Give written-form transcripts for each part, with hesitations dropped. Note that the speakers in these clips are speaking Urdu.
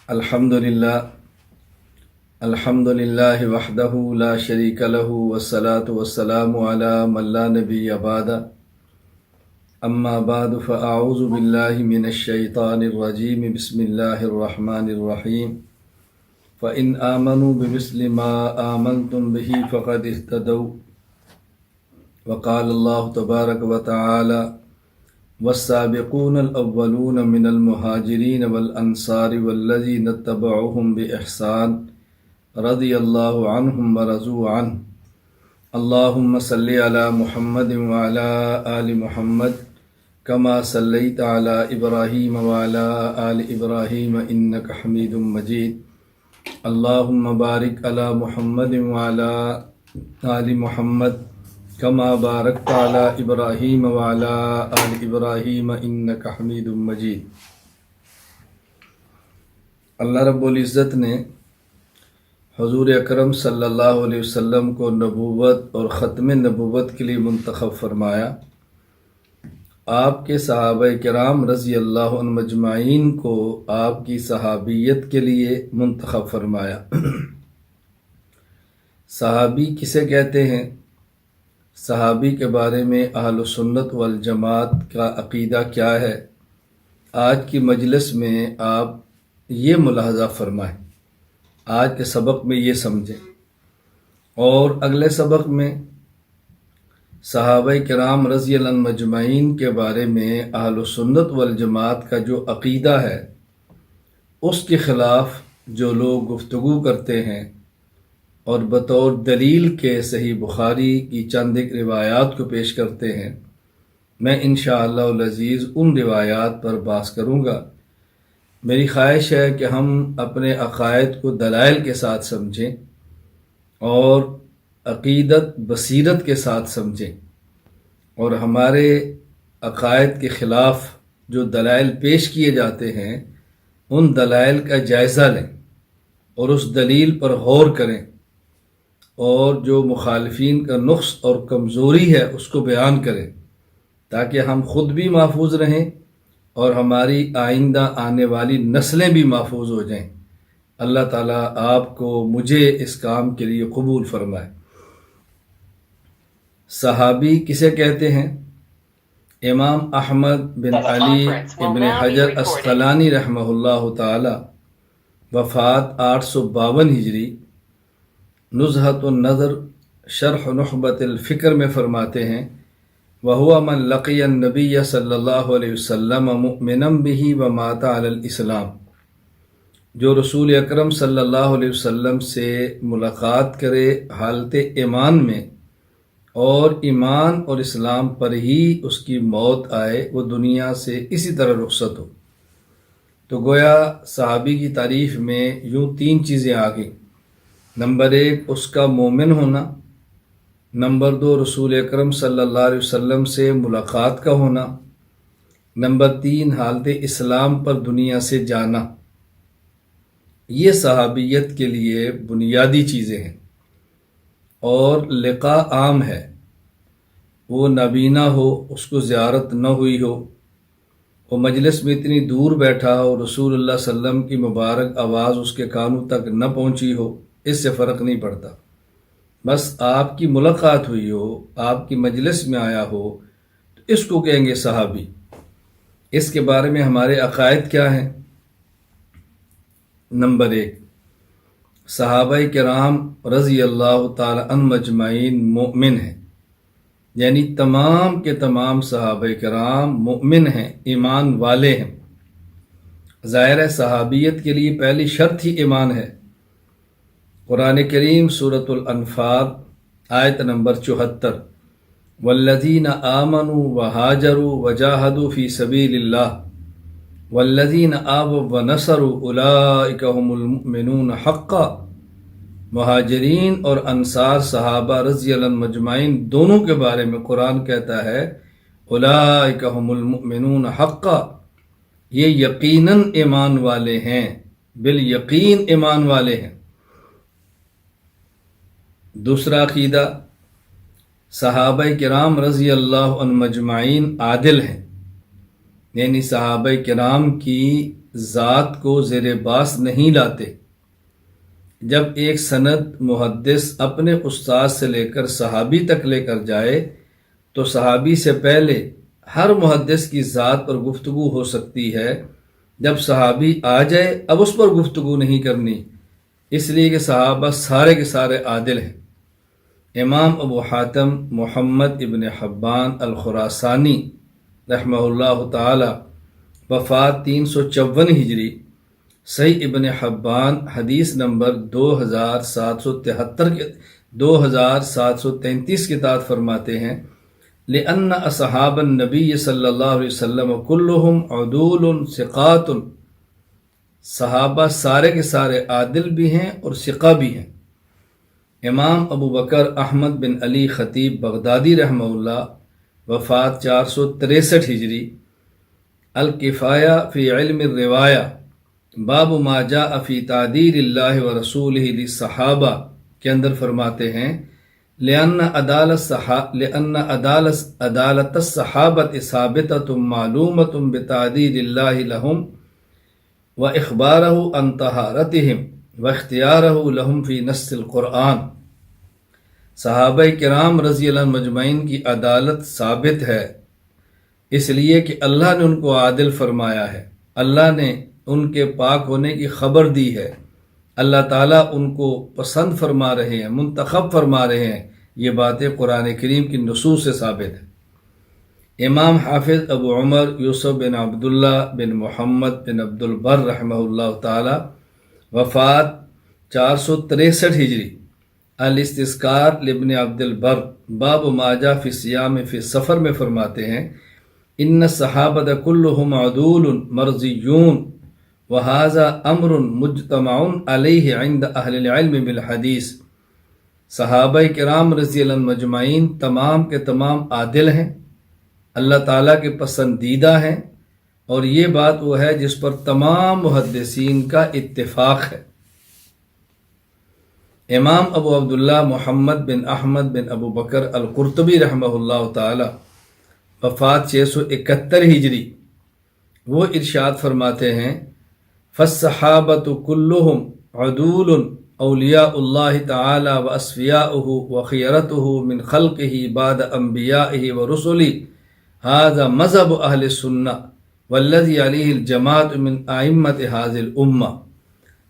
الحمد للہ وحدہ لا شریک لہ والصلاة والسلام علی من لا نبی بعد اما بعد فاعوذ باللہ من الشیطان الرجیم بسم اللہ الرحمن الرحیم فإن آمنوا بمثل ما آمنتم به فقد اهتدوا وقال اللہ تبارک وتعالی والسابقون الأولون من المهاجرين والأنصار والذين اتبعوهم بإحسان رضي الله عنهم ورضوا عنه اللهم صل على محمد وعلى آل محمد كما صليت على إبراهيم وعلى آل إبراهيم إنك حميد مجيد اللهم بارك على محمد وعلى آل محمد كما باركت على إبراهيم وعلى آل إبراهيم إنك حميد مجيد۔ اللہ رب العزت نے حضور اکرم صلی اللہ علیہ وسلم کو نبوت اور ختم نبوت کے لیے منتخب فرمایا۔ آپ کے صحابہ کرام رضی اللہ عنہ مجمعین کو آپ کی صحابیت کے لیے منتخب فرمایا۔ صحابی کسے کہتے ہیں؟ صحابی کے بارے میں اہل سنت والجماعت کا عقیدہ کیا ہے، آج کی مجلس میں آپ یہ ملاحظہ فرمائیں، آج کے سبق میں یہ سمجھیں، اور اگلے سبق میں صحابہ کرام رضی اللہ عنہ مجمعین کے بارے میں اہل سنت والجماعت کا جو عقیدہ ہے اس کے خلاف جو لوگ گفتگو کرتے ہیں اور بطور دلیل کے صحیح بخاری کی چند ایک روایات کو پیش کرتے ہیں، میں انشاءاللہ العزیز ان روایات پر بحث کروں گا۔ میری خواہش ہے کہ ہم اپنے عقائد کو دلائل کے ساتھ سمجھیں اور عقیدت بصیرت کے ساتھ سمجھیں، اور ہمارے عقائد کے خلاف جو دلائل پیش کیے جاتے ہیں ان دلائل کا جائزہ لیں اور اس دلیل پر غور کریں، اور جو مخالفین کا نقص اور کمزوری ہے اس کو بیان کریں، تاکہ ہم خود بھی محفوظ رہیں اور ہماری آئندہ آنے والی نسلیں بھی محفوظ ہو جائیں۔ اللہ تعالیٰ آپ کو مجھے اس کام کے لیے قبول فرمائے۔ صحابی کسے کہتے ہیں؟ امام احمد بن علی ابن حجر اسقلانی رحمہ اللہ تعالی وفات 852 ہجری، نزہۃ النظر شرح نخبۃ الفکر میں فرماتے ہیں وَهُوَ مَنْ لَقِيَ النَّبِيَّ صلی اللہ علیہ وسلم مُؤْمِنًا بِهِ وَمَاتَ عَلَى الْإِسْلَامِ، جو رسول اکرم صلی اللہ علیہ وسلم سے ملاقات کرے حالت ایمان میں اور ایمان اور اسلام پر ہی اس کی موت آئے، وہ دنیا سے اسی طرح رخصت ہو۔ تو گویا صحابی کی تعریف میں یوں 3 چیزیں آ گئیں۔ نمبر 1 اس کا مومن ہونا، نمبر 2 رسول اکرم صلی اللہ علیہ وسلم سے ملاقات کا ہونا، نمبر 3 حالت اسلام پر دنیا سے جانا۔ یہ صحابیت کے لیے بنیادی چیزیں ہیں، اور لقاء عام ہے، وہ نابینا ہو، اس کو زیارت نہ ہوئی ہو، وہ مجلس میں اتنی دور بیٹھا ہو، رسول اللہ صلی اللہ علیہ وسلم کی مبارک آواز اس کے کانوں تک نہ پہنچی ہو، اس سے فرق نہیں پڑتا، بس آپ کی ملاقات ہوئی ہو، آپ کی مجلس میں آیا ہو، تو اس کو کہیں گے صحابی۔ اس کے بارے میں ہمارے عقائد کیا ہیں؟ نمبر 1 صحابہ کرام رضی اللہ تعالی عنہ مجمعین مؤمن ہیں، یعنی تمام کے تمام صحابہ کرام مؤمن ہیں، ایمان والے ہیں۔ ظاہر ہے صحابیت کے لیے پہلی شرط ہی ایمان ہے۔ قرآن کریم سورۃ الانفال آیت نمبر 74 والذین آمنوا وہاجروا وجاہدوا فی سبیل اللہ والذین آووا ونصروا اولئک هم المؤمنون حقا۔ مہاجرین اور انصار صحابہ رضی اللہ عنہ مجمعین دونوں کے بارے میں قرآن کہتا ہے اولئک هم المؤمنون حقا، یہ یقیناً ایمان والے ہیں، بالیقین ایمان والے ہیں۔ دوسرا عقیدہ، صحابہ کرام رضی اللہ عنہ مجمعین عادل ہیں، یعنی صحابہ کرام کی ذات کو زیر باس نہیں لاتے۔ جب ایک سند محدث اپنے استاد سے لے کر صحابی تک لے کر جائے تو صحابی سے پہلے ہر محدث کی ذات پر گفتگو ہو سکتی ہے۔ جب صحابی آ جائے اب اس پر گفتگو نہیں کرنی، اس لیے کہ صحابہ سارے کے سارے عادل ہیں۔ امام ابو حاتم محمد ابن حبان الخراسانی رحمہ اللہ تعالی، وفات 354 ہجری، صحیح ابن حبان حدیث نمبر 2733 کے تحت فرماتے ہیں لأن اصحاب النبی صلی اللہ علیہ وسلم کلہم عدول ثقات، صحابہ سارے کے سارے عادل بھی ہیں اور ثقہ بھی ہیں۔ امام ابو بکر احمد بن علی خطیب بغدادی رحمہ اللہ، وفات 463 ہجری، الکفایہ فی علم الروایہ، باب ما جاء فی تعدیل اللہ و رسولہ للصحابہ کے اندر فرماتے ہیں لأن عدالت الصحابۃ ثابتۃ معلومۃ بتعدیل اللہ لہم و اخبارہ عن طہارتہم و اختیارہ لہم فی نص القرآن۔ صحابہ کرام رضی اللہ عنہم مجمعین کی عدالت ثابت ہے، اس لیے کہ اللہ نے ان کو عادل فرمایا ہے، اللہ نے ان کے پاک ہونے کی خبر دی ہے، اللہ تعالیٰ ان کو پسند فرما رہے ہیں، منتخب فرما رہے ہیں، یہ باتیں قرآن کریم کی نصوص سے ثابت ہے۔ امام حافظ ابو عمر یوسف بن عبداللہ بن محمد بن عبد البر رحمہ اللہ تعالی، وفات 463 ہجری، الاستذکار لابن عبد البر، باب ما جاء فی الصیام فی السفر میں فرماتے ہیں ان الصحابۃ کلہم عدول مرضیون وہذا امر مجتمع علیہ عند اہل العلم بالحدیث۔ صحابہ کرام رضی اللہ عنہم مجمعین تمام کے تمام عادل ہیں، اللہ تعالیٰ کے پسندیدہ ہیں، اور یہ بات وہ ہے جس پر تمام محدثین کا اتفاق ہے۔ امام ابو عبداللہ محمد بن احمد بن ابو بکر القرطبی رحمہ اللہ تعالی، وفات 671 ہجری، وہ ارشاد فرماتے ہیں فالصحابۃ کلہم عدول اولیاء اللہ تعالی و اصفیاؤہ و خیرتہ من خلقہ بعد انبیائہ و رسلہ، ھذا مذہب اہل السنہ والذی علیہ الجماعۃ من ائمۃ ھذہ الامہ۔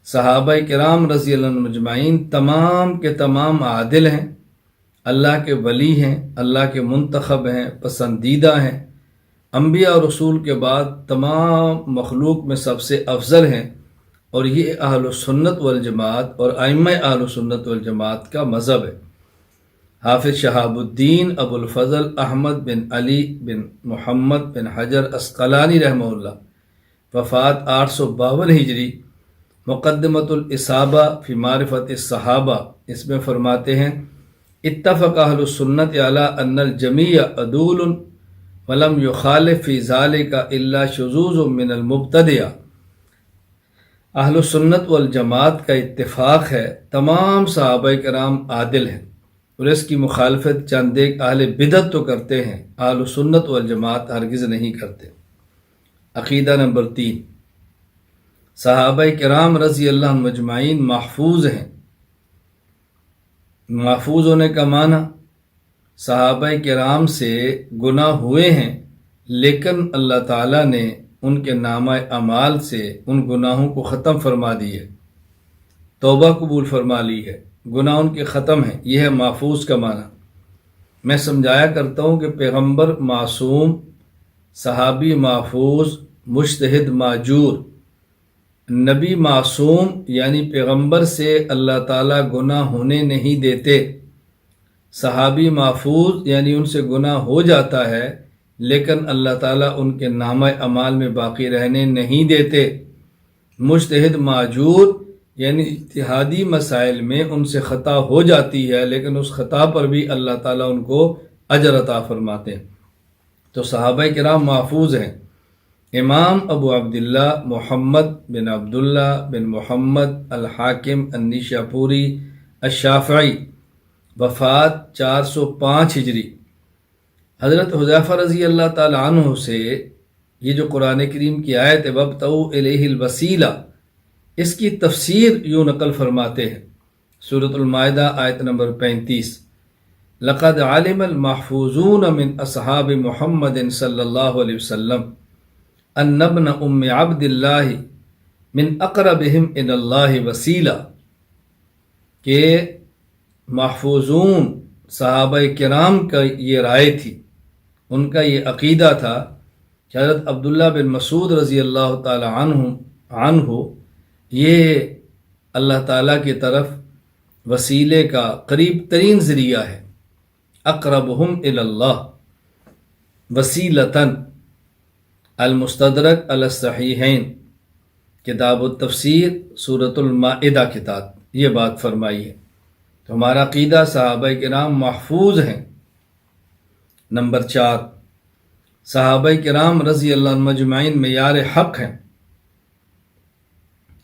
صحابہ کرام رضی اللہ عنہم مجمعین تمام کے تمام عادل ہیں، اللہ کے ولی ہیں، اللہ کے منتخب ہیں، پسندیدہ ہیں، انبیاء اور رسول کے بعد تمام مخلوق میں سب سے افضل ہیں، اور یہ اہل السنت والجماعت اور ائمہ اہل السنت والجماعت کا مذہب ہے۔ حافظ شہاب الدین ابو الفضل احمد بن علی بن محمد بن حجر عسقلانی رحمہ اللہ، وفات 852 ہجری، مقدمۃ الاصابہ فی معرفت الصحابہ، اس میں فرماتے ہیں اتفق اہل السنت علی ان الجمیع عدول ولم یخالف فی ذلک الا شذوذ من المبتدعہ۔ اہل السنت والجماعت کا اتفاق ہے تمام صحابہ کرام عادل ہیں، اور اس کی مخالفت چند ایک اہل بدعت تو کرتے ہیں، اہل السنت والجماعت ہرگز نہیں کرتے۔ عقیدہ نمبر 3، صحابہ کرام رضی اللہ عنہم مجمعین محفوظ ہیں۔ محفوظ ہونے کا معنی صحابہ کرام سے گناہ ہوئے ہیں، لیکن اللہ تعالیٰ نے ان کے نامہ اعمال سے ان گناہوں کو ختم فرما دی ہے، توبہ قبول فرما لی ہے، گناہ ان کے ختم ہیں، یہ ہے محفوظ کا معنی۔ میں سمجھایا کرتا ہوں کہ پیغمبر معصوم، صحابی محفوظ، مجتہد ماجور، نبی معصوم یعنی پیغمبر سے اللہ تعالیٰ گناہ ہونے نہیں دیتے، صحابی محفوظ یعنی ان سے گناہ ہو جاتا ہے لیکن اللہ تعالیٰ ان کے نامہ اعمال میں باقی رہنے نہیں دیتے، مجتہد ماجور یعنی اجتہادی مسائل میں ان سے خطا ہو جاتی ہے لیکن اس خطا پر بھی اللہ تعالیٰ ان کو اجر عطا فرماتے ہیں۔ تو صحابہ کرام محفوظ ہیں۔ امام ابو عبداللہ محمد بن عبداللہ بن محمد الحاکم النیشاپوری الشافعی، وفات 405 ہجری، حضرت حذیفہ رضی اللہ تعالی عنہ سے یہ جو قرآن کریم کی آیت ہے وَابْتَغُوا إِلَيْهِ الْوَسِيلَةَ، اس کی تفسیر یوں نقل فرماتے ہیں سورۃ المائدہ آیت نمبر 35، لَقَدْ عَلِمَ الْمَحْفُوظُونَ مِنْ أَصْحَابِ مُحَمَّدٍ صلی اللہ علیہ وسلم أَنَّ ابْنَ أُمِّ عَبْدِ اللَّهِ مِنْ أَقْرَبِهِمْ إِلَى اللَّهِ وَسِيلَةً، کہ محفوظون صحابہ کرام کا یہ رائے تھی، ان کا یہ عقیدہ تھا کہ حضرت عبداللہ بن مسعود رضی اللہ تعالی عنہ یہ اللہ تعالیٰ کی طرف وسیلے کا قریب ترین ذریعہ ہے، اقربہم الی اللہ وسیلتاً، المستدرک علی الصحیحین کتاب التفسیر سورۃ المائدہ کتاب یہ بات فرمائی ہے۔ تو ہمارا عقیدہ صحابہ کرام محفوظ ہیں۔ نمبر 4، صحابہ کرام رضی اللہ عنہم اجمعین معیار حق ہیں۔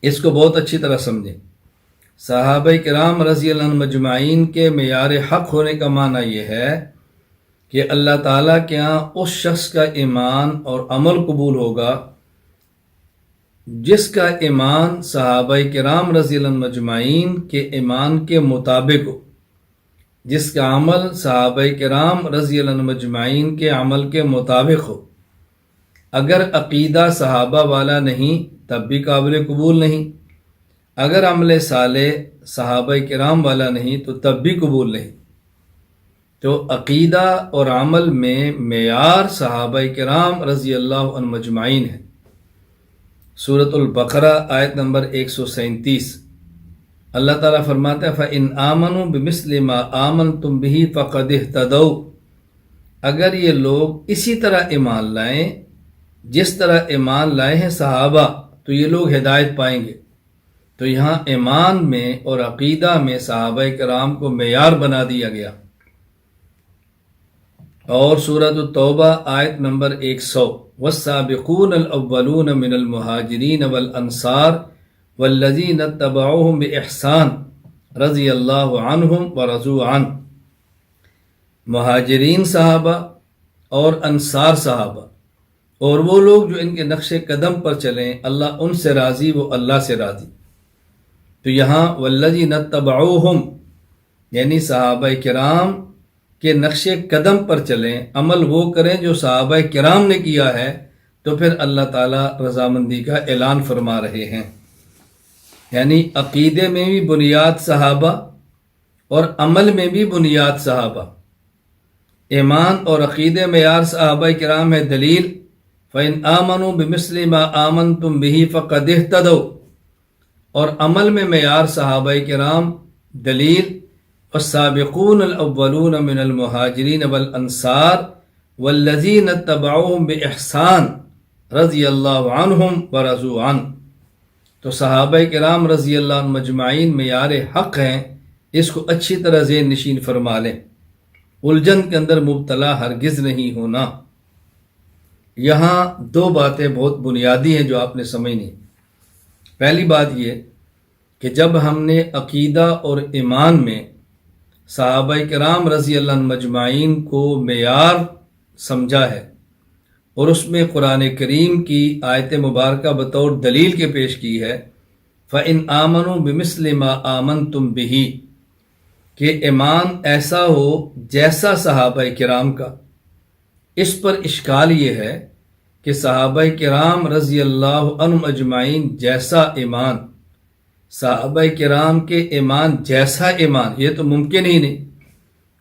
اس کو بہت اچھی طرح سمجھیں۔ صحابہ کرام رضی اللہ عنہم اجمعین کے معیار حق ہونے کا معنی یہ ہے کہ اللہ تعالیٰ کے ہاں اس شخص کا ایمان اور عمل قبول ہوگا جس کا ایمان صحابہ کرام رضی اللہ عنہم اجمعین کے ایمان کے مطابق ہو، جس کا عمل صحابہ کرام رضی اللہ عنہم اجمعین کے عمل کے مطابق ہو۔ اگر عقیدہ صحابہ والا نہیں تب بھی قابل قبول نہیں، اگر عمل صالح صحابہ کرام والا نہیں تو تب بھی قبول نہیں۔ تو عقیدہ اور عمل میں معیار صحابہ کرام رضی اللہ عنہم اجمعین ہے۔ سورۃ البقرہ آیت نمبر 137، اللہ تعالیٰ فرماتا ہے فَإِنْ آمَنُوا بِمِثْلِ مَا آمَنْتُمْ بِهِ فَقَدِ اهْتَدَوْا، اگر یہ لوگ اسی طرح ایمان لائیں جس طرح ایمان لائے ہیں صحابہ تو یہ لوگ ہدایت پائیں گے۔ تو یہاں ایمان میں اور عقیدہ میں صحابہ کرام کو معیار بنا دیا گیا۔ اور سورۃ التوبہ آیت نمبر 100، والسابقون الاولون من المہاجرین والانصار والذین اتبعوہم بإحسان رضی اللہ عنہم ورضوا عنہ، مہاجرین صحابہ اور انصار صحابہ اور وہ لوگ جو ان کے نقش قدم پر چلیں، اللہ ان سے راضی، وہ اللہ سے راضی۔ تو یہاں والذین اتبعوہم یعنی صحابہ کرام کے نقش قدم پر چلیں، عمل وہ کریں جو صحابہ کرام نے کیا ہے، تو پھر اللہ تعالیٰ رضامندی کا اعلان فرما رہے ہیں۔ یعنی عقیدے میں بھی بنیاد صحابہ اور عمل میں بھی بنیاد صحابہ۔ ایمان اور عقیدے میں یار صحابہ کرام ہے دلیل، فَإِنْ آمَنُوا بِمِثْلِ مَا آمَنْتُمْ بِهِ فَقَدِ اهْتَدَوْا، اور عمل میں معیار صحابہ کرام دلیل، والسابقون الاولون من المہاجرین والانصار والذین اتبعوہم بإحسان رضی اللہ عنہم ورضوا عنہ۔ تو صحابہ کرام رضی اللہ عنہم اجمعین معیار حق ہیں، اس کو اچھی طرح ذہن نشین فرما لیں، الجھن کے اندر مبتلا ہرگز نہیں ہونا۔ یہاں دو باتیں بہت بنیادی ہیں جو آپ نے سمجھنی۔ پہلی بات یہ کہ جب ہم نے عقیدہ اور ایمان میں صحابہ کرام رضی اللہ عنہم اجمعین کو معیار سمجھا ہے اور اس میں قرآن کریم کی آیت مبارکہ بطور دلیل کے پیش کی ہے، فَإِنْ آمَنُوا بِمِثْلِ مَا آمَنْتُمْ بِهِ، کہ ایمان ایسا ہو جیسا صحابہ کرام کا۔ اس پر اشکال یہ ہے کہ صحابہ کرام رضی اللہ عنہم اجمعین جیسا ایمان، صحابہ کرام کے ایمان جیسا ایمان، یہ تو ممکن ہی نہیں،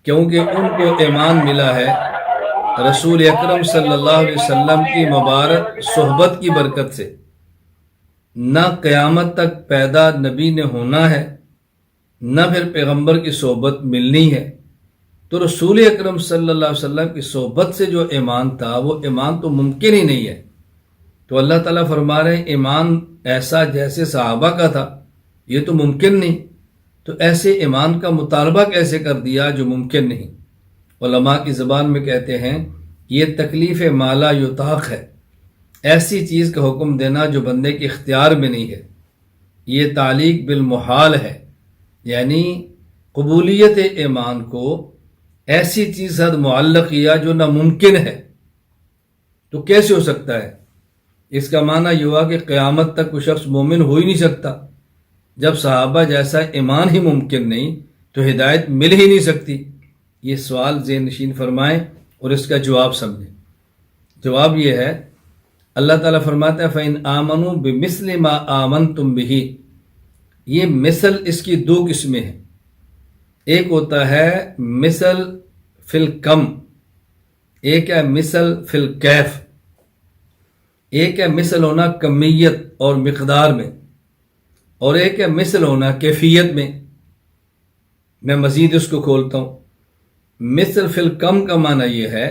کیونکہ ان کو ایمان ملا ہے رسول اکرم صلی اللہ علیہ وسلم کی مبارک صحبت کی برکت سے۔ نہ قیامت تک پیدا نبی نے ہونا ہے، نہ پھر پیغمبر کی صحبت ملنی ہے، تو رسول اکرم صلی اللہ علیہ وسلم کی صحبت سے جو ایمان تھا وہ ایمان تو ممکن ہی نہیں ہے۔ تو اللہ تعالیٰ فرما رہے ہیں ایمان ایسا جیسے صحابہ کا تھا، یہ تو ممکن نہیں، تو ایسے ایمان کا مطالبہ کیسے کر دیا جو ممکن نہیں۔ علماء کی زبان میں کہتے ہیں یہ تکلیف مالا یطاق ہے، ایسی چیز کا حکم دینا جو بندے کے اختیار میں نہیں ہے۔ یہ تعلیق بالمحال ہے، یعنی قبولیت ایمان کو ایسی چیز سے معلق کیا جو ناممکن ہے۔ تو کیسے ہو سکتا ہے؟ اس کا معنی یہ ہوا کہ قیامت تک کوئی شخص مومن ہو ہی نہیں سکتا۔ جب صحابہ جیسا ایمان ہی ممکن نہیں تو ہدایت مل ہی نہیں سکتی۔ یہ سوال ذہن نشین فرمائیں اور اس کا جواب سمجھیں۔ جواب یہ ہے، اللہ تعالیٰ فرماتا ہے فَإِنْ آمَنُوا بِمِثْلِ مَا آمَنْتُمْ بِهِ۔ یہ مثل اس کی دو قسمیں ہیں۔ ایک ہوتا ہے مثل فی الکم، ایک ہے مثل فی الکیف۔ ایک ہے مثل ہونا کمیت اور مقدار میں، اور ایک ہے مثل ہونا کیفیت میں۔ میں مزید اس کو کھولتا ہوں۔ مثل فی الکم کا معنی یہ ہے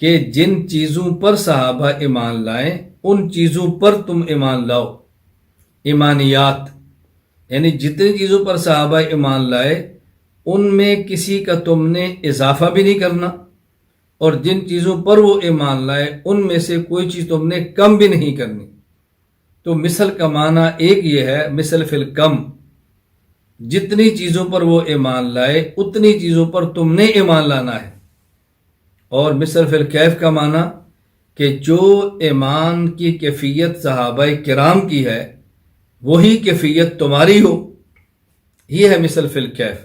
کہ جن چیزوں پر صحابہ ایمان لائیں ان چیزوں پر تم ایمان لاؤ۔ ایمانیات یعنی جتنی چیزوں پر صحابہ ایمان لائے ان میں کسی کا تم نے اضافہ بھی نہیں کرنا، اور جن چیزوں پر وہ ایمان لائے ان میں سے کوئی چیز تم نے کم بھی نہیں کرنی۔ تو مثل کا معنی ایک یہ ہے مثل فی الکم، جتنی چیزوں پر وہ ایمان لائے اتنی چیزوں پر تم نے ایمان لانا ہے۔ اور مثل فی الکیف کا معنی کہ جو ایمان کی کیفیت صحابہ کرام کی ہے وہی کیفیت تمہاری ہو، یہ ہے مثل فی الکیف۔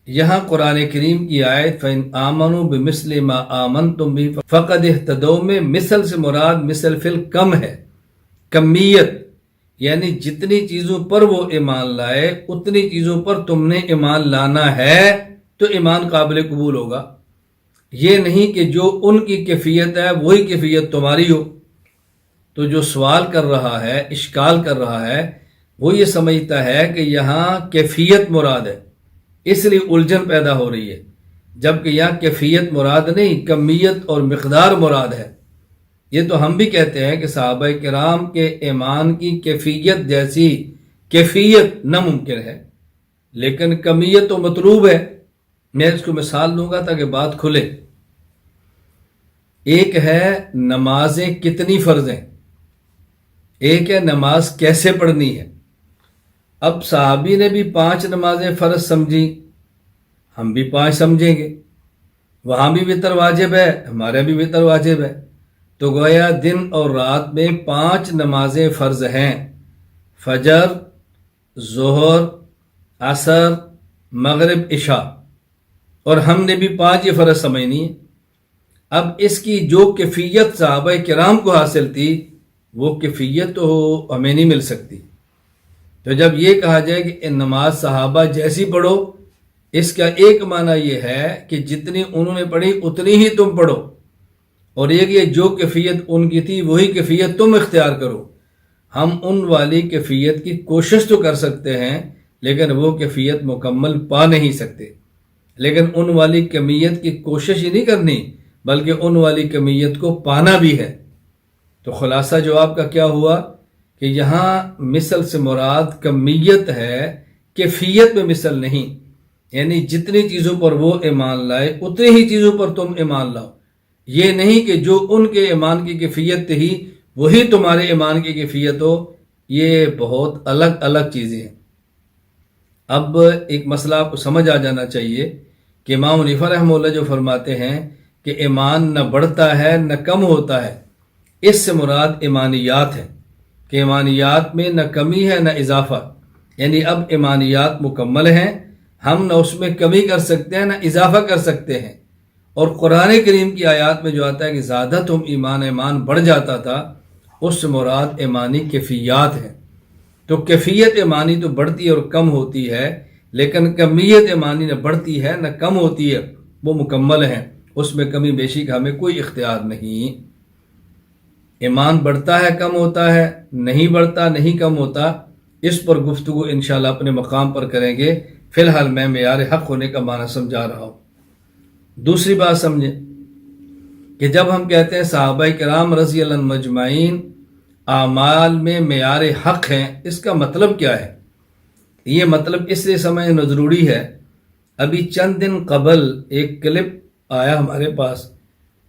یہاں قرآن کریم کی آیت فَإِنْ آمَنُوا بِمِثْلِ مَا آمَنْتُمْ بِهِ فَقَدِ اهْتَدَوْا میں مثل سے مراد مثل فی الکم ہے، کمیت، یعنی جتنی چیزوں پر وہ ایمان لائے اتنی چیزوں پر تم نے ایمان لانا ہے تو ایمان قابل قبول ہوگا۔ یہ نہیں کہ جو ان کی کیفیت ہے وہی کیفیت تمہاری ہو۔ تو جو سوال کر رہا ہے، اشکال کر رہا ہے، وہ یہ سمجھتا ہے کہ یہاں کیفیت مراد ہے، اس لیے الجھن پیدا ہو رہی ہے، جبکہ یہاں کیفیت مراد نہیں، کمیت اور مقدار مراد ہے۔ یہ تو ہم بھی کہتے ہیں کہ صحابہ کرام کے ایمان کی کیفیت جیسی کیفیت ناممکن ہے، لیکن کمیت تو مطلوب ہے۔ میں اس کو مثال دوں گا تاکہ بات کھلے۔ ایک ہے نمازیں کتنی فرض ہیں، ایک ہے نماز کیسے پڑھنی ہے۔ اب صحابی نے بھی 5 نمازیں فرض سمجھی، ہم بھی 5 سمجھیں گے۔ وہاں بھی وتر واجب ہے، ہمارے بھی وتر واجب ہے، تو گویا دن اور رات میں 5 نمازیں فرض ہیں، فجر، ظہر، عصر، مغرب، عشاء، اور ہم نے بھی 5 یہ فرض سمجھنی ہے۔ اب اس کی جو کیفیت صحابہ کرام کو حاصل تھی وہ کیفیت تو ہمیں نہیں مل سکتی۔ تو جب یہ کہا جائے کہ نماز صحابہ جیسی پڑھو، اس کا ایک معنی یہ ہے کہ جتنی انہوں نے پڑھی اتنی ہی تم پڑھو، اور ایک یہ جو کیفیت ان کی تھی وہی کیفیت تم اختیار کرو۔ ہم ان والی کیفیت کی کوشش تو کر سکتے ہیں لیکن وہ کیفیت مکمل پا نہیں سکتے۔ لیکن ان والی کمیت کی کوشش ہی نہیں کرنی بلکہ ان والی کمیت کو پانا بھی ہے۔ تو خلاصہ جواب کا کیا ہوا کہ یہاں مثل سے مراد کمیت ہے، کیفیت میں مثل نہیں، یعنی جتنی چیزوں پر وہ ایمان لائے اتنی ہی چیزوں پر تم ایمان لاؤ۔ یہ نہیں کہ جو ان کے ایمان کی کیفیت تھی وہی تمہارے ایمان کی کیفیت ہو، یہ بہت الگ الگ چیزیں ہیں۔ اب ایک مسئلہ آپ کو سمجھ آ جانا چاہیے کہ امام حنیفہ رحمہ اللہ جو فرماتے ہیں کہ ایمان نہ بڑھتا ہے نہ کم ہوتا ہے، اس سے مراد ایمانیات ہے کہ ایمانیات میں نہ کمی ہے نہ اضافہ، یعنی اب ایمانیات مکمل ہیں، ہم نہ اس میں کمی کر سکتے ہیں نہ اضافہ کر سکتے ہیں۔ اور قرآن کریم کی آیات میں جو آتا ہے کہ زیادہ تم ایمان بڑھ جاتا تھا، اس سے مراد ایمانی کیفیات ہیں۔ تو کیفیت ایمانی تو بڑھتی اور کم ہوتی ہے، لیکن کمیت ایمانی نہ بڑھتی ہے نہ کم ہوتی ہے، وہ مکمل ہے، اس میں کمی بیشی کا ہمیں کوئی اختیار نہیں۔ ایمان بڑھتا ہے کم ہوتا ہے، نہیں بڑھتا نہیں کم ہوتا، اس پر گفتگو انشاءاللہ اپنے مقام پر کریں گے۔ فی الحال میں معیار حق ہونے کا معنی سمجھا رہا ہوں۔ دوسری بات سمجھیں کہ جب ہم کہتے ہیں صحابہ کرام رضی اللہ عنہم مجمعین اعمال میں معیار حق ہیں، اس کا مطلب کیا ہے؟ یہ مطلب اس لیے سمجھنا ضروری ہے۔ ابھی چند دن قبل ایک کلپ آیا ہمارے پاس،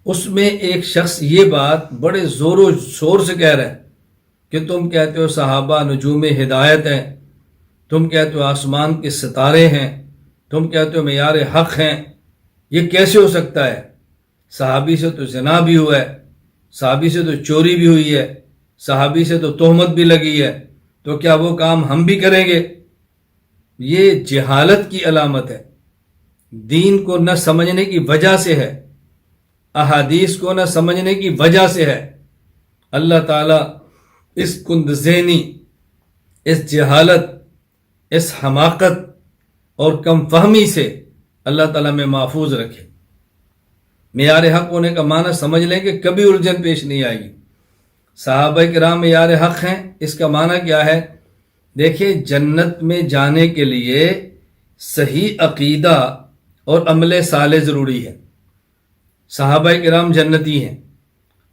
اس میں ایک شخص یہ بات بڑے زور و شور سے کہہ رہا ہے کہ تم کہتے ہو صحابہ نجوم ہدایت ہیں، تم کہتے ہو آسمان کے ستارے ہیں، تم کہتے ہو معیار حق ہیں، یہ کیسے ہو سکتا ہے؟ صحابی سے تو زنا بھی ہوا ہے، صحابی سے تو چوری بھی ہوئی ہے، صحابی سے تو تہمت بھی لگی ہے، تو کیا وہ کام ہم بھی کریں گے؟ یہ جہالت کی علامت ہے، دین کو نہ سمجھنے کی وجہ سے ہے، احادیث کو نہ سمجھنے کی وجہ سے ہے۔ اللہ تعالیٰ اس کند ذہنی، اس جہالت، اس حماقت اور کم فہمی سے اللہ تعالیٰ میں محفوظ رکھے۔ معیار حق ہونے کا معنی سمجھ لیں کہ کبھی الجھن پیش نہیں آئے گی۔ صحابہ کرام معیار حق ہیں، اس کا معنی کیا ہے؟ دیکھیں، جنت میں جانے کے لیے صحیح عقیدہ اور عمل صالح ضروری ہے۔ صحابہ کرام جنتی ہیں،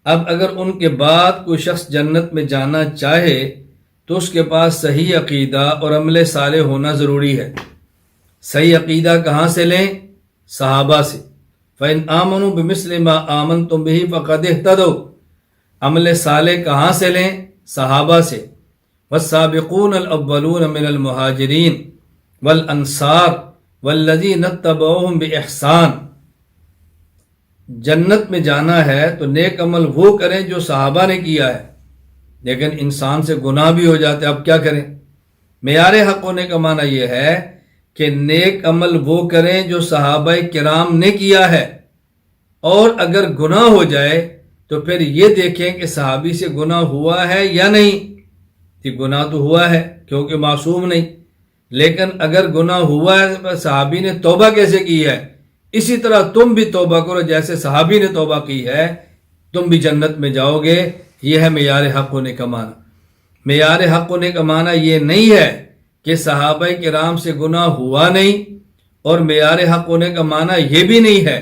اب اگر ان کے بعد کوئی شخص جنت میں جانا چاہے تو اس کے پاس صحیح عقیدہ اور عمل صالح ہونا ضروری ہے۔ صحیح عقیدہ کہاں سے لیں؟ صحابہ سے۔ فَإِنْ آمَنُوا بِمِثْلِ مَا آمَنْتُمْ بِهِ فَقَدِ اهْتَدَوْا۔ عمل صالح کہاں سے لیں؟ صحابہ سے۔ وَالسَّابِقُونَ الْأَوَّلُونَ مِنَ الْمُهَاجِرِينَ وَالْأَنصَارِ وَالَّذِينَ اتَّبَعُوهُمْ بِإِحْسَانٍ۔ جنت میں جانا ہے تو نیک عمل وہ کریں جو صحابہ نے کیا ہے، لیکن انسان سے گناہ بھی ہو جاتے، اب کیا کریں؟ معیار حق ہونے کا معنی یہ ہے کہ نیک عمل وہ کریں جو صحابہ کرام نے کیا ہے، اور اگر گناہ ہو جائے تو پھر یہ دیکھیں کہ صحابی سے گناہ ہوا ہے یا نہیں۔ کہ گناہ تو ہوا ہے کیونکہ معصوم نہیں، لیکن اگر گناہ ہوا ہے تو صحابی نے توبہ کیسے کی ہے؟ اسی طرح تم بھی توبہ کرو جیسے صحابی نے توبہ کی ہے، تم بھی جنت میں جاؤ گے۔ یہ ہے معیار حق ہونے کا معنی۔ معیار حق ہونے کا معنی یہ نہیں ہے کہ صحابہ کرام سے گناہ ہوا نہیں، اور معیار حق ہونے کا معنی یہ بھی نہیں ہے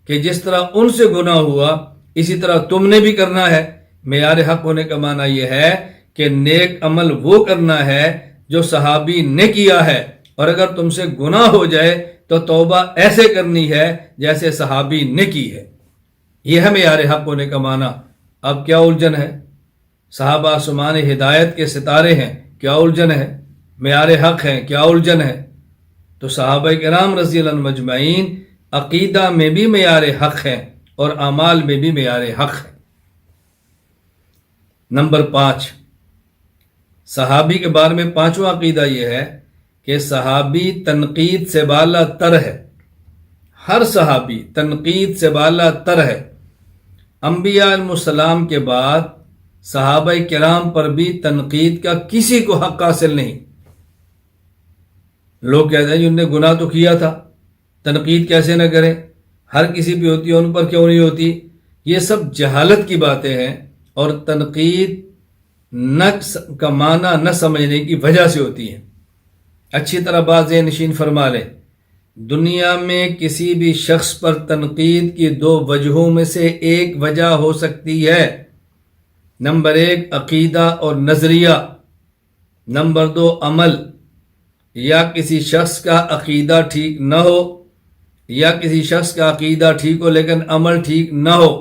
کہ جس طرح ان سے گناہ ہوا اسی طرح تم نے بھی کرنا ہے۔ معیار حق ہونے کا معنی یہ ہے کہ نیک عمل وہ کرنا ہے جو صحابی نے کیا ہے، اور اگر تم سے گناہ ہو جائے تو توبہ ایسے کرنی ہے جیسے صحابی نے کی ہے۔ یہ ہے معیار حق ہونے کا معنی۔ اب کیا الجھن ہے؟ صحابہ آسمان ہدایت کے ستارے ہیں، کیا الجھن ہے؟ معیار حق ہیں، کیا الجھن ہے؟ تو صحابہ کرام رضی اللہ عنہم مجمعین عقیدہ میں بھی معیار حق ہیں اور اعمال میں بھی معیار حق ہے۔ نمبر 5، صحابی کے بارے میں پانچواں عقیدہ یہ ہے کہ صحابی تنقید سے بالا تر ہے۔ ہر صحابی تنقید سے بالا تر ہے۔ انبیاء علیہ السلام کے بعد صحابہ کرام پر بھی تنقید کا کسی کو حق حاصل نہیں۔ لوگ کہتے ہیں انہوں نے گناہ تو کیا تھا، تنقید کیسے نہ کریں؟ ہر کسی پہ ہوتی ہے، ان پر کیوں نہیں ہوتی؟ یہ سب جہالت کی باتیں ہیں، اور تنقید کا معنی نہ سمجھنے کی وجہ سے ہوتی ہے۔ اچھی طرح بات ذہن نشین فرما لیں، دنیا میں کسی بھی شخص پر تنقید کی 2 وجہوں میں سے ایک وجہ ہو سکتی ہے۔ نمبر 1 عقیدہ اور نظریہ، نمبر 2 عمل۔ یا کسی شخص کا عقیدہ ٹھیک نہ ہو، یا کسی شخص کا عقیدہ ٹھیک ہو لیکن عمل ٹھیک نہ ہو۔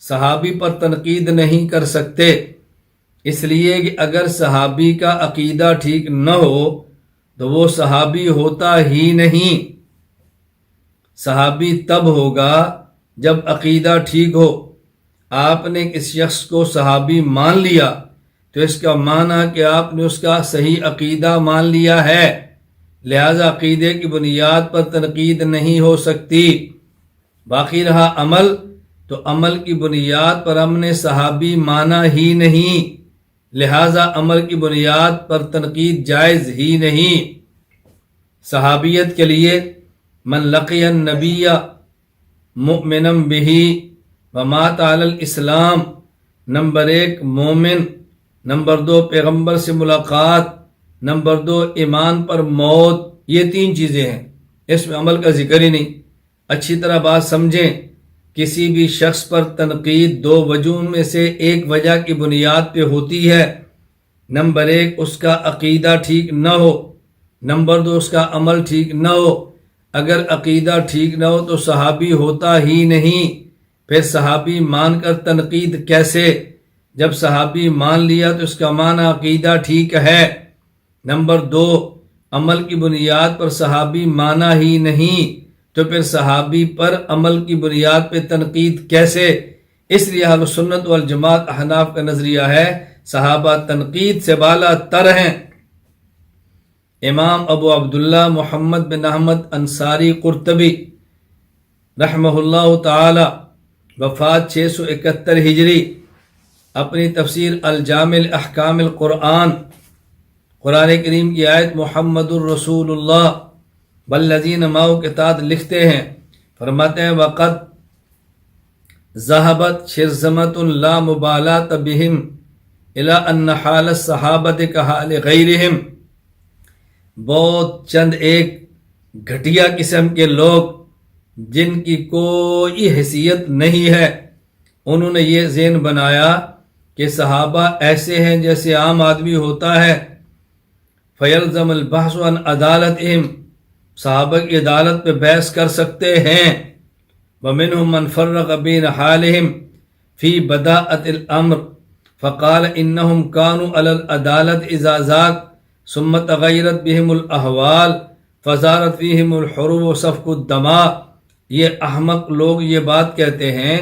صحابی پر تنقید نہیں کر سکتے، اس لیے کہ اگر صحابی کا عقیدہ ٹھیک نہ ہو تو وہ صحابی ہوتا ہی نہیں۔ صحابی تب ہوگا جب عقیدہ ٹھیک ہو۔ آپ نے اس شخص کو صحابی مان لیا تو اس کا معنی کہ آپ نے اس کا صحیح عقیدہ مان لیا ہے، لہذا عقیدے کی بنیاد پر تنقید نہیں ہو سکتی۔ باقی رہا عمل، تو عمل کی بنیاد پر ہم نے صحابی مانا ہی نہیں، لہذا عمل کی بنیاد پر تنقید جائز ہی نہیں۔ صحابیت کے لیے من لقی النبی مؤمنا بہ ومات علی الاسلام، نمبر 1 مومن، نمبر 2 پیغمبر سے ملاقات، نمبر 2 ایمان پر موت۔ یہ 3 چیزیں ہیں، اس میں عمل کا ذکر ہی نہیں۔ اچھی طرح بات سمجھیں، کسی بھی شخص پر تنقید 2 وجوہ میں سے ایک وجہ کی بنیاد پہ ہوتی ہے۔ نمبر 1 اس کا عقیدہ ٹھیک نہ ہو، نمبر 2 اس کا عمل ٹھیک نہ ہو۔ اگر عقیدہ ٹھیک نہ ہو تو صحابی ہوتا ہی نہیں، پھر صحابی مان کر تنقید کیسے؟ جب صحابی مان لیا تو اس کا معنی عقیدہ ٹھیک ہے۔ نمبر 2 عمل کی بنیاد پر صحابی مانا ہی نہیں، تو پھر صحابی پر عمل کی بنیاد پہ تنقید کیسے؟ اس لیے اہل سنت والجماعت احناف کا نظریہ ہے صحابہ تنقید سے بالا تر ہیں۔ امام ابو عبداللہ محمد بن احمد انصاری قرطبی رحمہ اللہ تعالی وفات 671 ہجری اپنی تفسیر الجامع احکام القرآن قرآن کریم کی آیت محمد الرسول اللہ والذین معہ کے تحت لکھتے ہیں، فرماتے ہیں وقد ذہبت شرذمۃ لا مبالات بہم الی ان حال الصحابۃ کحال غیرہم، بہت چند ایک گھٹیا قسم کے لوگ جن کی کوئی حیثیت نہیں ہے، انہوں نے یہ ذہن بنایا کہ صحابہ ایسے ہیں جیسے عام آدمی ہوتا ہے، فیلزم البحث عن عدالتہم، صحابہ کی عدالت پہ بحث کر سکتے ہیں، ومنہم من فرق بین حالہم فی بداءۃ الامر فقال انہم کانوا علی العدالت اذا ذاک ثم تغیرت بہم الاحوال فزارت فیہم الحروب وسفک الدماء۔ یہ احمق لوگ یہ بات کہتے ہیں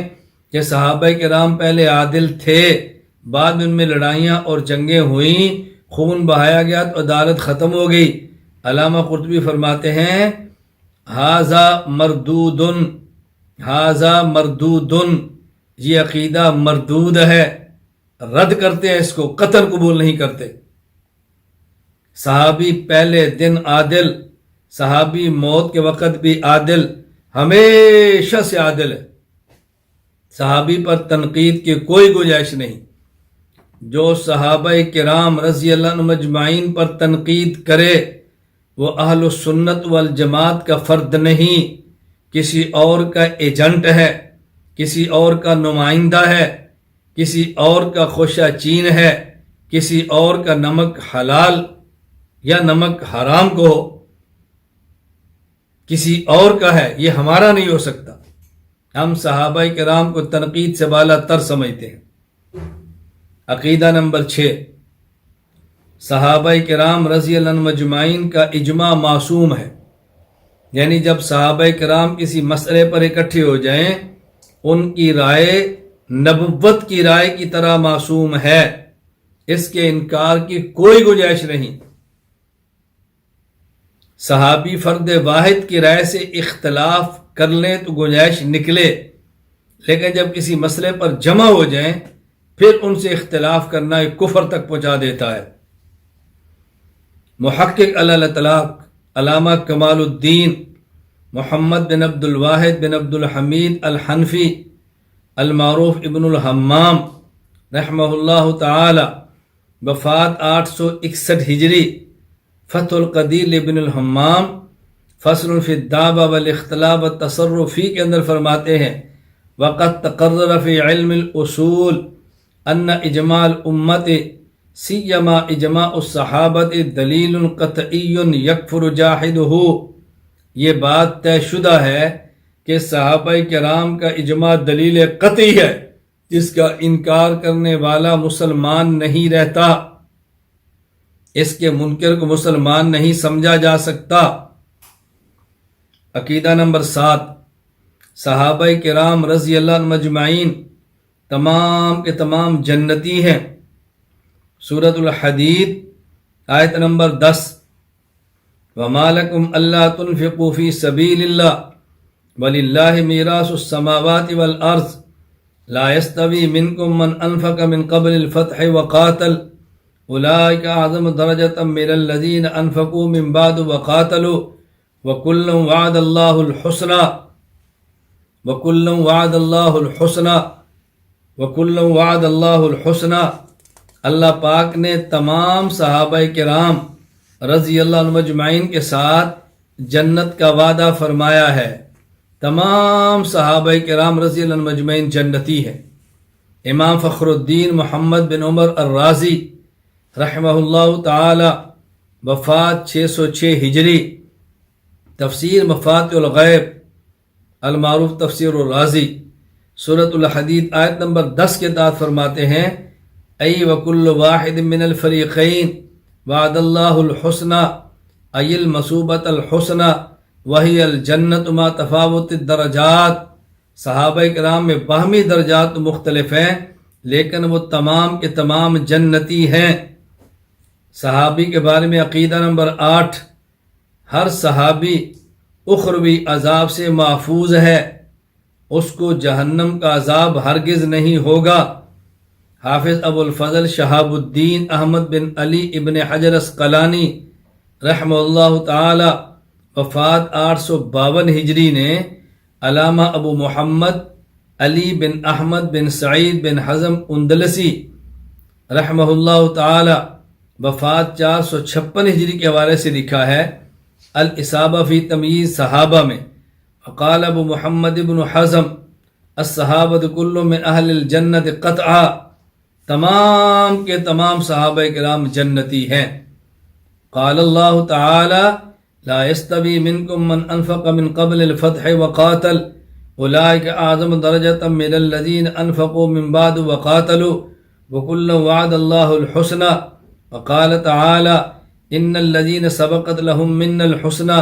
کہ صحابہ کرام پہلے عادل تھے، بعد میں ان میں لڑائیاں اور جنگیں ہوئیں، خون بہایا گیا تو عدالت ختم ہو گئی۔ علامہ قرطبی فرماتے ہیں ھذا مردود، ھذا مردود، یہ عقیدہ مردود ہے، رد کرتے ہیں اس کو، قطعاً قبول نہیں کرتے۔ صحابی پہلے دن عادل، صحابی موت کے وقت بھی عادل، ہمیشہ سے عادل ہے، صحابی پر تنقید کی کوئی گنجائش نہیں۔ جو صحابہ کرام رضی اللہ عنہم اجمعین پر تنقید کرے وہ اہل السنت والجماعت کا فرد نہیں، کسی اور کا ایجنٹ ہے، کسی اور کا نمائندہ ہے، کسی اور کا خوشہ چین ہے، کسی اور کا نمک حلال یا نمک حرام کو کسی اور کا ہے، یہ ہمارا نہیں ہو سکتا۔ ہم صحابہ کرام کو تنقید سے بالا تر سمجھتے ہیں۔ عقیدہ نمبر 6، صحابہ کرام رضی اللہ عنہم اجمعین کا اجماع معصوم ہے، یعنی جب صحابہ کرام کسی مسئلے پر اکٹھے ہو جائیں ان کی رائے نبوت کی رائے کی طرح معصوم ہے، اس کے انکار کی کوئی گنجائش نہیں۔ صحابی فرد واحد کی رائے سے اختلاف کر لیں تو گنجائش نکلے، لیکن جب کسی مسئلے پر جمع ہو جائیں پھر ان سے اختلاف کرنا ایک کفر تک پہنچا دیتا ہے۔ محقق علی الاطلاق علامہ کمال الدین محمد بن عبد الواحد بن عبد الحمید الحنفی المعروف ابن الحمام رحمہ اللہ تعالی وفات 861 ہجری فتح القدیر ابن الحمام فصل فی الدعوہ والاختلاف والتصرف فی کے اندر فرماتے ہیں وقد تقرر فی علم الاصول ان اجماع الامت سیما اجماع الصحابت دلیل قطعی یکفر جاحدہ، یہ بات طے شدہ ہے کہ صحابہ کرام کا اجماع دلیل قطعی ہے جس کا انکار کرنے والا مسلمان نہیں رہتا، اس کے منکر کو مسلمان نہیں سمجھا جا سکتا۔ عقیدہ نمبر 7، صحابہ کرام رضی اللہ عنہم اجمعین تمام کے تمام جنتی ہیں۔ سورۃ الحدید آیت نمبر 10، وَمَا لَكُمْ أَلَّا تُنْفِقُوا فِي سَبِيلِ اللَّهِ وَلِلَّهِ مِيرَاثُ السَّمَاوَاتِ وَالْأَرْضِ لَا يَسْتَوِي مِنْكُمْ مَنْ أَنْفَقَ مِنْ قَبْلِ الْفَتْحِ وَقَاتَلَ أُولَئِكَ أَعْظَمُ دَرَجَةً مِنَ الَّذِينَ أَنْفَقُوا مِنْ بَعْدُ وَقَاتَلُوا وَكُلًّا وَعَدَ اللَّهُ الْحُسْنَى وَكُلًّا وَعَدَ اللَّهُ الْحُسْنَى وَكُلًّا وَعَدَ اللَّهُ الْحُسْنَى۔ اللہ پاک نے تمام صحابہ کرام رضی اللہ عنہم اجمعین کے ساتھ جنت کا وعدہ فرمایا ہے۔ تمام صحابہ کرام رضی اللہ عنہم اجمعین جنتی ہیں۔ امام فخر الدین محمد بن عمر الرازی رحمہ اللہ تعالی وفات 606 ہجری تفسیر مفاتح الغیب المعروف تفسیر الرازی سورۃ الحدید آیت نمبر 10 کے تحت فرماتے ہیں ای وکل واحد من الفریقین وعد اللہ الحسنى ای المصوبۃ الحسنى وہی الجنت ما تفاوت الدرجات۔ صحابہ کرام میں باہمی درجات مختلف ہیں، لیکن وہ تمام کے تمام جنتی ہیں۔ صحابی کے بارے میں عقیدہ نمبر 8، ہر صحابی اخروی عذاب سے محفوظ ہے، اس کو جہنم کا عذاب ہرگز نہیں ہوگا۔ حافظ ابو الفضل شہاب الدین احمد بن علی ابن حجر اسقلانی رحمہ اللہ تعالی وفات 852 ہجری نے علامہ ابو محمد علی بن احمد بن سعید بن حزم اندلسی رحمہ اللہ تعالی وفات 456 ہجری کے حوالے سے لکھا ہے الاصابہ فی تمییز صحابہ میں، وقال ابو محمد بن حزم الصحابۃ کل من اہل الجنت قطعا، تمام کے تمام صحابہ کرام جنتی ہیں۔ قال اللہ تعالی لا يستوی منکم من انفق من قبل الفتح وقاتل اولئک اعظم درجۃ من الذین انفقوا من بعد وقاتلوا وکلا وعد اللہ الحسنى وقال تعالی ان الذین سبقت لهم منا الحسنى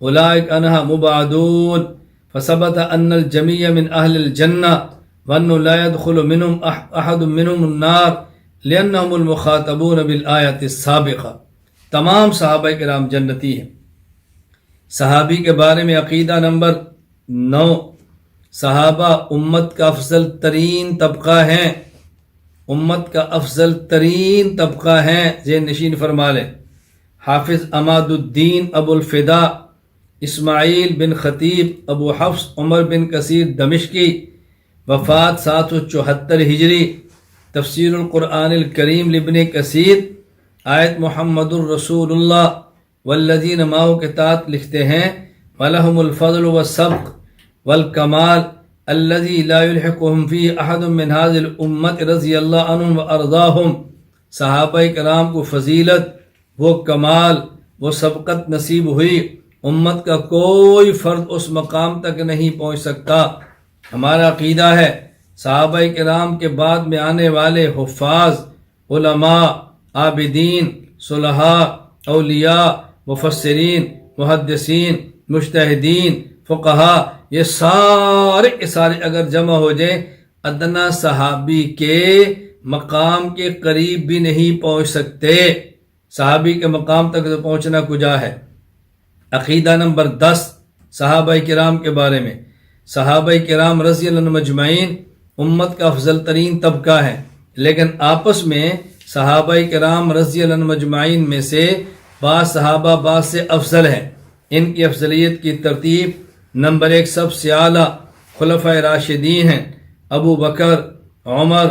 اولئک عنها مبعدون، فثبت ان الجميع من اہل الجنہ وانه لا يدخل منهم احد منهم النار لانهم المخاطبون بالآیۃ السابقہ۔ تمام صحابہ کرام جنتی ہیں۔ صحابی کے بارے میں عقیدہ نمبر 9، صحابہ امت کا افضل ترین طبقہ ہیں، امت کا افضل ترین طبقہ ہیں، ذہن نشین فرما لیں۔ حافظ عماد الدین ابو الفدا اسماعیل بن خطیب ابو حفص عمر بن کثیر دمشقی وفات 774 ہجری، تفسیر القرآن الکریم لابن کثیر آیت محمد الرسول اللہ والذین معہ کے تحت لکھتے ہیں وَلَهُمُ الْفَضْلُ وَالسَّبْقُ وَالْكَمَالُ الَّذِي لَا يُلْحِقُهُمْ فِيهِ أَحَدٌ مِّنْ هَٰذِهِ الْأُمَّةِ رضی اللہ عنہم وَأَرْضَاهُمْ۔ صحابہ کرام کو فضیلت، وہ کمال، وہ سبقت نصیب ہوئی، امت کا کوئی فرد اس مقام تک نہیں پہنچ سکتا۔ ہمارا عقیدہ ہے صحابہ کرام کے بعد میں آنے والے حفاظ، علماء، عابدین، صلحاء، اولیاء، مفسرین، محدثین، مجتہدین، فقہاء، یہ سارے کے سارے اگر جمع ہو جائیں ادنا صحابی کے مقام کے قریب بھی نہیں پہنچ سکتے۔ صحابی کے مقام تک تو پہنچنا کجا ہے۔ عقیدہ نمبر 10، صحابہ کرام کے بارے میں، صحابہ کرام رضی اللہ عنہم اجمعین امت کا افضل ترین طبقہ ہے، لیکن آپس میں صحابہ کرام رضی اللہ عنہم اجمعین میں سے بعض صحابہ بعض سے افضل ہیں۔ ان کی افضلیت کی ترتیب نمبر 1 سب سے اعلیٰ خلفائے راشدین ہیں، ابو بکر، عمر،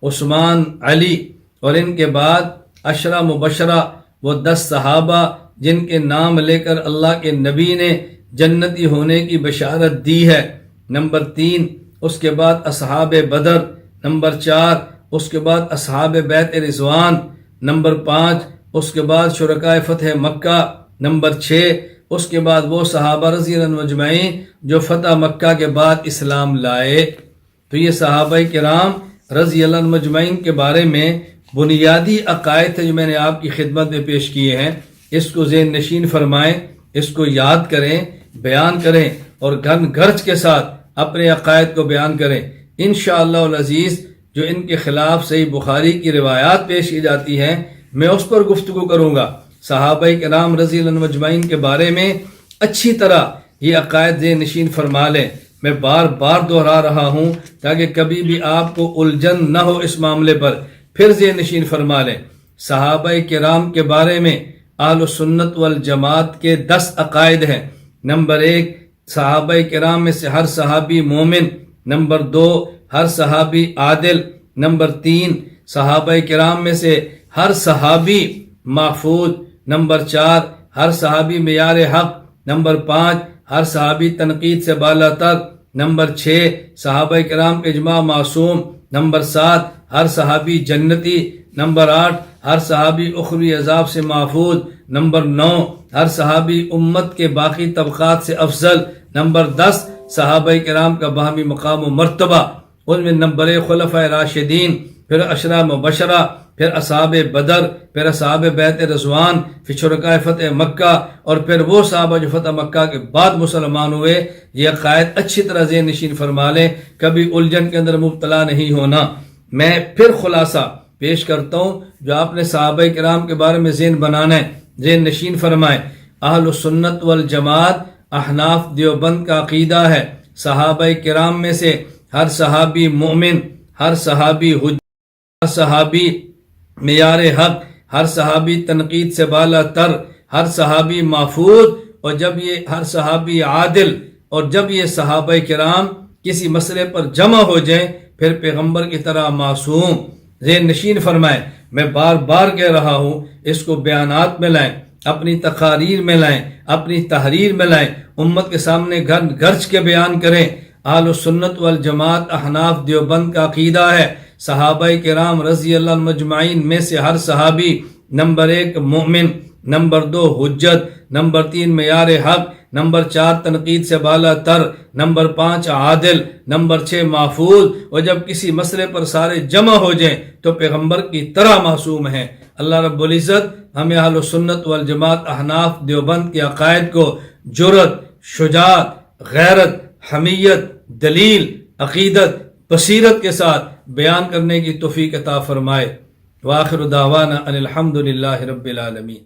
عثمان، علی، اور ان کے بعد عشرہ مبشرہ وہ 10 صحابہ جن کے نام لے کر اللہ کے نبی نے جنتی ہونے کی بشارت دی ہے۔ نمبر 3 اس کے بعد اصحاب بدر، نمبر 4 اس کے بعد اصحاب بیت رضوان، نمبر 5 اس کے بعد شرکائے فتح مکہ، نمبر 6 اس کے بعد وہ صحابہ رضی اللہ عنہم اجمعین جو فتح مکہ کے بعد اسلام لائے۔ تو یہ صحابہ کرام رضی اللہ عنہم اجمعین کے بارے میں بنیادی عقائد تھے جو میں نے آپ کی خدمت میں پیش کیے ہیں۔ اس کو ذہن نشین فرمائیں، اس کو یاد کریں، بیان کریں اور گھن گرج کے ساتھ اپنے عقائد کو بیان کریں۔ انشاءاللہ العزیز جو ان کے خلاف صحیح بخاری کی روایات پیش کی جاتی ہیں میں اس پر گفتگو کروں گا۔ صحابہ کرام رضی اللہ عنہم اجمعین کے بارے میں اچھی طرح یہ عقائد ذہن نشین فرما لیں۔ میں بار بار دہرا رہا ہوں تاکہ کبھی بھی آپ کو الجھن نہ ہو اس معاملے پر، پھر ذہن نشین فرما لیں۔ صحابہ کرام کے بارے میں اہل سنت والجماعت کے 10 عقائد ہیں۔ نمبر 1 صحابہ کرام میں سے ہر صحابی مومن، نمبر 2 ہر صحابی عادل، نمبر 3 صحابہ کرام میں سے ہر صحابی محفوظ، نمبر 4 ہر صحابی معیار حق، نمبر 5 ہر صحابی تنقید سے بالا تر، نمبر 6 صحابہ کرام کا اجماع معصوم، نمبر 7 ہر صحابی جنتی، نمبر 8 ہر صحابی اخروی عذاب سے محفوظ، نمبر 9 ہر صحابی امت کے باقی طبقات سے افضل، نمبر 10 صحابہ کرام کا باہمی مقام و مرتبہ، ان میں نمبر 1 خلفائے راشدین پھر اشرا مبشرہ، پھر اصحاب بدر، پھر اصحاب بیت رضوان، پھر شرکائے فتح مکہ، اور پھر وہ صحابہ جو فتح مکہ کے بعد مسلمان ہوئے. یہ عقائد اچھی طرح ذہن نشین فرما لیں، کبھی الجھن کے اندر مبتلا نہیں ہونا. میں پھر خلاصہ پیش کرتا ہوں جو آپ نے صحابہ کرام کے بارے میں ذہن بنانا ہے، ذہن نشین فرمائیں. اہل سنت والجماعت احناف دیوبند کا عقیدہ ہے، صحابہ کرام میں سے ہر صحابی مومن، ہر صحابی حجت، ہر صحابی معیار حق، ہر صحابی تنقید سے بالا تر، ہر صحابی محفوظ، اور جب یہ ہر صحابی عادل، اور جب یہ صحابہ کرام کسی مسئلے پر جمع ہو جائیں پھر پیغمبر کی طرح معصوم. ذہن نشین فرمائیں. میں بار بار کہہ رہا ہوں، اس کو بیانات میں لائیں، اپنی تقاریر میں لائیں، اپنی تحریر میں لائیں، امت کے سامنے گرج کے بیان کریں. اہل سنت والجماعت احناف دیوبند کا عقیدہ ہے، صحابہ کرام رضی اللہ عنہم مجمعین میں سے ہر صحابی نمبر 1 مومن، نمبر 2 حجت، نمبر 3 معیار حق، نمبر 4 تنقید سے بالا تر، نمبر 5 عادل، نمبر 6 محفوظ، اور جب کسی مسئلے پر سارے جمع ہو جائیں تو پیغمبر کی طرح معصوم ہیں. اللہ رب العزت ہمیں اہل سنت والجماعت احناف دیوبند کے عقائد کو جرأت، شجاعت، غیرت، حمیت، دلیل، عقیدت، بصیرت کے ساتھ بیان کرنے کی توفیق عطا فرمائے. وآخر دعوانا ان الحمد للہ رب العالمین.